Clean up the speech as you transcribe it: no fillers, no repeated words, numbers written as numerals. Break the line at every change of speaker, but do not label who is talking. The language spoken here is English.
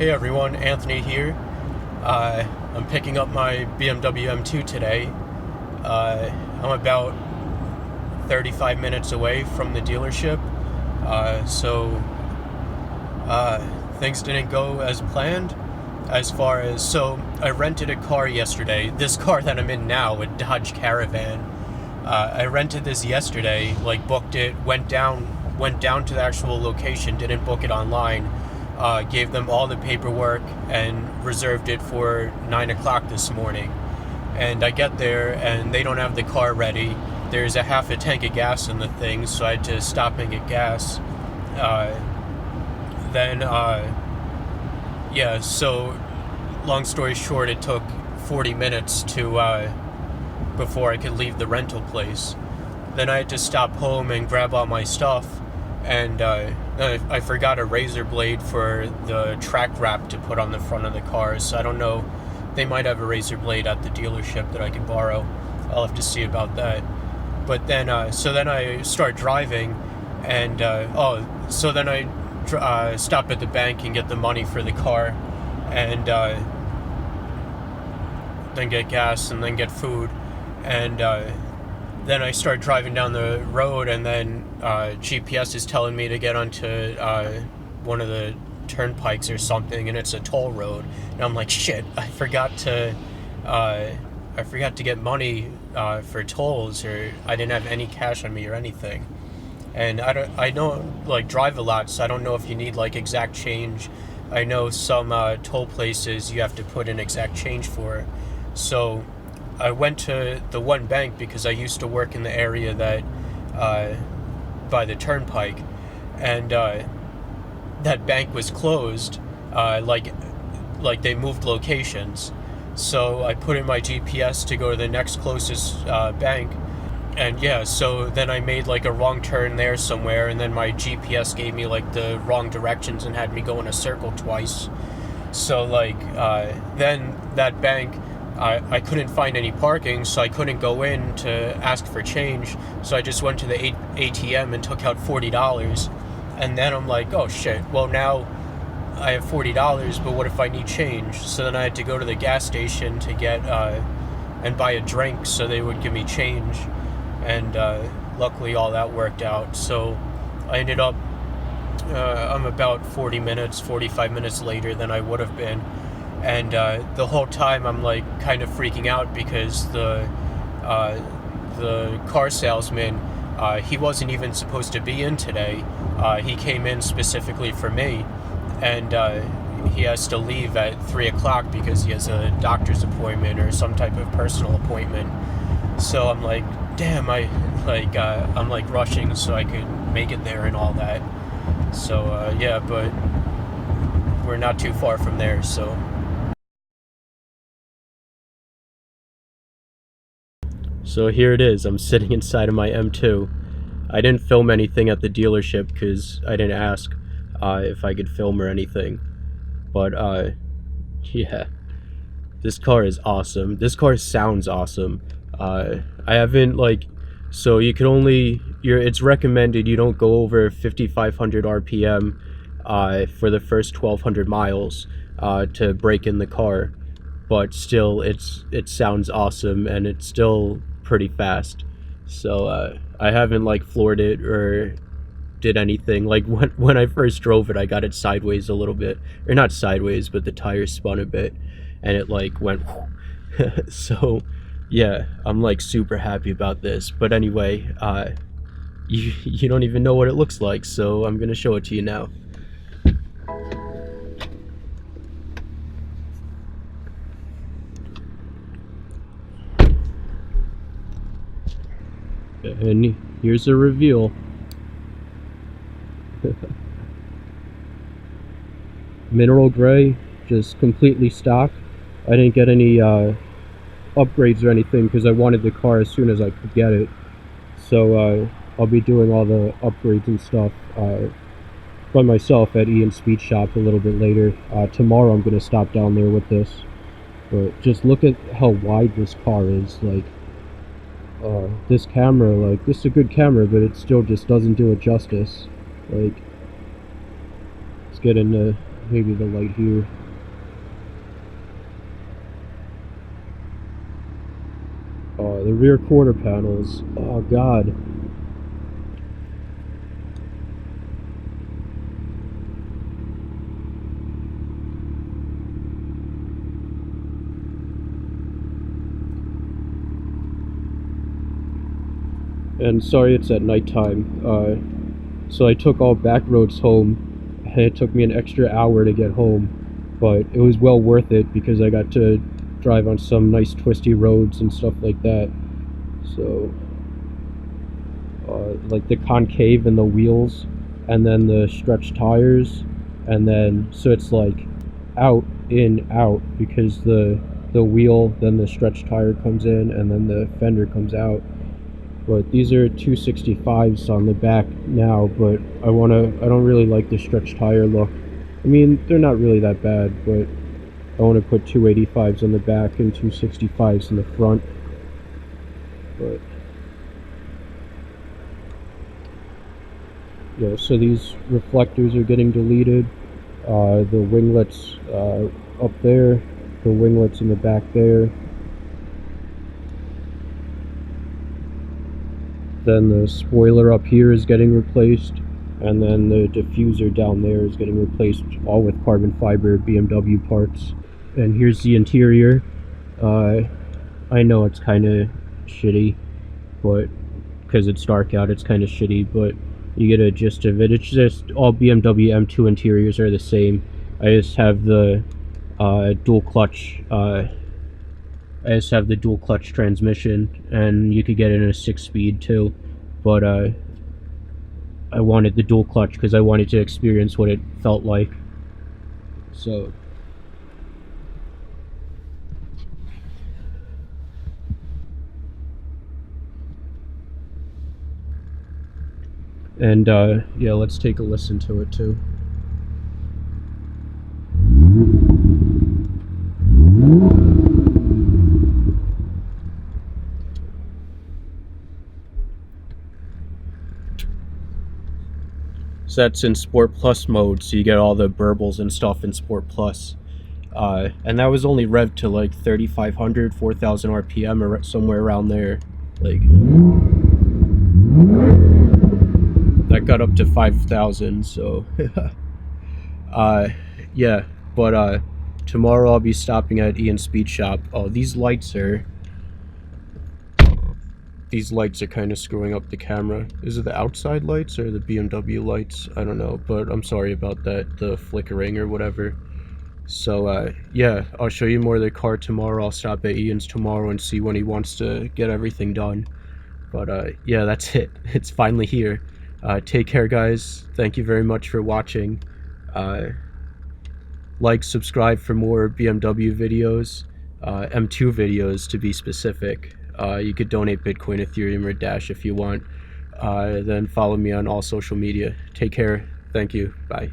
Hey everyone, Anthony here. I'm picking up my BMW M2 today. I'm about 35 minutes away from the dealership, things didn't go as planned. So I rented a car yesterday. This car that I'm in now, a Dodge Caravan. I rented this yesterday, booked it, went down to the actual location, didn't book it online. Gave them all the paperwork and reserved it for 9 o'clock this morning. And I get there and they don't have the car ready. There's a half a tank of gas in the thing, so I had to stop and get gas. So long story short, it took 40 minutes before I could leave the rental place. Then I had to stop home and grab all my stuff, and I forgot a razor blade for the track wrap to put on the front of the car, so I don't know. They might have a razor blade at the dealership that I could borrow. I'll have to see about that. But then, so then I start driving, and then I stop at the bank and get the money for the car, and then get gas and then get food, and then I start driving down the road, and then GPS is telling me to get onto one of the turnpikes or something, and it's a toll road. And I'm like, shit, I forgot to get money for tolls, or I didn't have any cash on me or anything. And I don't drive a lot, so I don't know if you need exact change. I know some toll places you have to put in exact change for. So I went to the one bank because I used to work in the area that by the turnpike, and that bank was closed. They moved locations. So I put in my GPS to go to the next closest bank, and so then I made a wrong turn there somewhere, and then my GPS gave me the wrong directions and had me go in a circle twice. So then that bank, I couldn't find any parking, so I couldn't go in to ask for change. So I just went to the ATM and took out $40. And then I'm like, oh shit, well now I have $40, but what if I need change? So then I had to go to the gas station to get and buy a drink so they would give me change. And luckily all that worked out. So I ended up, I'm about 45 minutes later than I would have been. And the whole time I'm kind of freaking out because the car salesman, he wasn't even supposed to be in today. He came in specifically for me, and he has to leave at 3 o'clock because he has a doctor's appointment or some type of personal appointment. So I'm like, damn, I'm rushing so I could make it there and all that. So but we're not too far from there, so. So here it is, I'm sitting inside of my M2. I didn't film anything at the dealership because I didn't ask if I could film or anything. But yeah, this car is awesome. This car sounds awesome. I haven't so you can only, it's recommended you don't go over 5,500 RPM for the first 1,200 miles to break in the car. But still, it sounds awesome, and it's still pretty fast. So I haven't floored it or did anything. When I first drove it, I got it sideways a little bit, or not sideways, but the tires spun a bit, and it went so yeah, I'm super happy about this. But anyway, you don't even know what it looks like, so I'm gonna show it to you now. And here's a reveal. Mineral gray, just completely stock. I didn't get any upgrades or anything because I wanted the car as soon as I could get it. So I'll be doing all the upgrades and stuff by myself at Ian's Speed Shop a little bit later. Tomorrow I'm going to stop down there with this. But just look at how wide this car is. This camera, this is a good camera, but it still just doesn't do it justice. Let's get into maybe the light here. Oh, the rear quarter panels. Oh god. And sorry it's at nighttime. So I took all back roads home, and it took me an extra hour to get home, but it was well worth it because I got to drive on some nice twisty roads and stuff like that. So, like the concave in the wheels, and then the stretch tires, and then so it's like out, in, out, because the wheel, then the stretch tire comes in, and then the fender comes out. But these are 265s on the back now, but I don't really like the stretch tire look. I mean, they're not really that bad, but I want to put 285s on the back and 265s in the front. But yeah, so these reflectors are getting deleted. The winglets up there, the winglets in the back there. Then the spoiler up here is getting replaced, and then the diffuser down there is getting replaced, all with carbon fiber BMW parts. And here's the interior. I know it's kind of shitty, but because it's dark out, it's kind of shitty, but you get a gist of it. It's just all BMW M2 interiors are the same. I just have the dual clutch. I just have the dual clutch transmission, and you could get it in a 6-speed too, but I wanted the dual clutch because I wanted to experience what it felt like. So and yeah, let's take a listen to it too. So that's in Sport Plus mode, so you get all the burbles and stuff in Sport Plus. And that was only revved to like 3,500, 4,000 RPM or somewhere around there. Like, that got up to 5,000, so yeah. But tomorrow I'll be stopping at Ian's Speed Shop. Oh, these lights are kind of screwing up the camera. Is it the outside lights or the BMW lights? I don't know, but I'm sorry about that, the flickering or whatever. So yeah, I'll show you more of the car tomorrow. I'll stop at Ian's tomorrow and see when he wants to get everything done. But yeah, that's it. It's finally here. Take care, guys. Thank you very much for watching. Like, subscribe for more BMW videos, M2 videos to be specific. You could donate Bitcoin, Ethereum, or Dash if you want. Then follow me on all social media. Take care. Thank you. Bye.